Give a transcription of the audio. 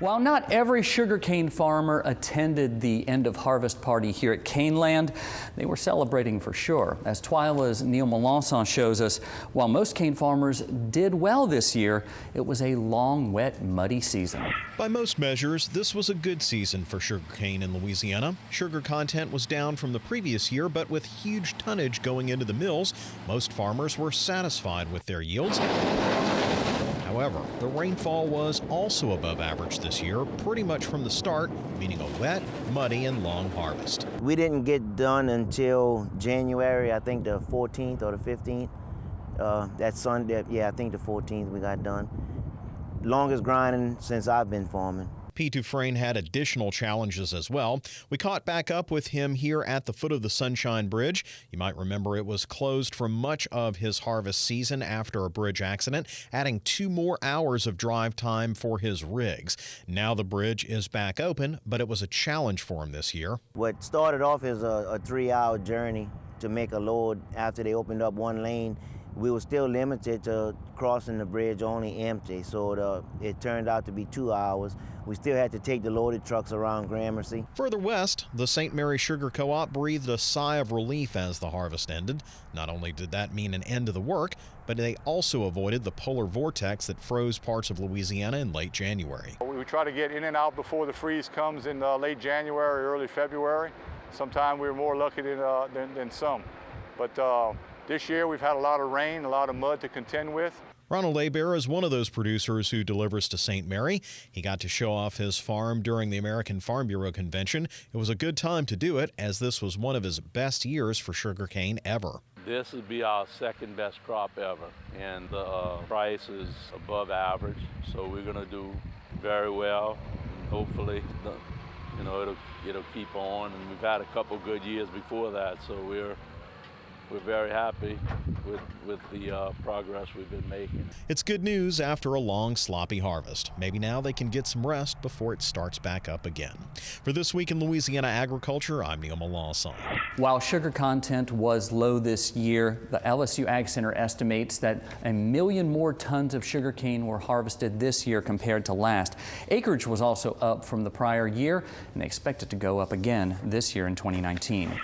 While not every sugarcane farmer attended the end of harvest party here at Cane Land, they were celebrating for sure. As TWILA's Melancon shows us, while most cane farmers did well this year, it was a long, wet, muddy season. By most measures, this was a good season for sugarcane in Louisiana. Sugar content was down from the previous year, but with huge tonnage going into the mills, most farmers were satisfied with their yields. However, the rainfall was also above average this year, pretty much from the start, meaning a wet, muddy, and long harvest. We didn't get done until January, I think the 14th or the 15th. That Sunday, yeah, I think the 14th we got done. Longest grinding since I've been farming. Pete Dufresne had additional challenges as well. We caught back up with him here at the foot of the Sunshine Bridge. You might remember it was closed for much of his harvest season after a bridge accident, adding 2 more hours of drive time for his rigs. Now the bridge is back open, but it was a challenge for him this year. What started off as a 3-hour journey to make a load after they opened up one lane, we were still limited to crossing the bridge only empty, so it turned out to be 2 hours. We still had to take the loaded trucks around Gramercy. Further west, the St. Mary Sugar Co-op breathed a sigh of relief as the harvest ended. Not only did that mean an end to the work, but they also avoided the polar vortex that froze parts of Louisiana in late January. We try to get in and out before the freeze comes in late January, early February. Sometimes we're more lucky than some. But this year we've had a lot of rain, a lot of mud to contend with. Ronald Abear is one of those producers who delivers to St. Mary. He got to show off his farm during the American Farm Bureau convention. It was a good time to do it, as this was one of his best years for sugarcane ever. This would be our second best crop ever, and the price is above average, so we're going to do very well. And hopefully, it'll keep on. And we've had a couple good years before that, so we're very happy with the progress we've been making. It's good news after a long, sloppy harvest. Maybe now they can get some rest before it starts back up again. For This Week in Louisiana Agriculture, I'm Neil Melancon. While sugar content was low this year, the LSU Ag Center estimates that 1 million more tons of sugarcane were harvested this year compared to last. Acreage was also up from the prior year, and they expect it to go up again this year in 2019.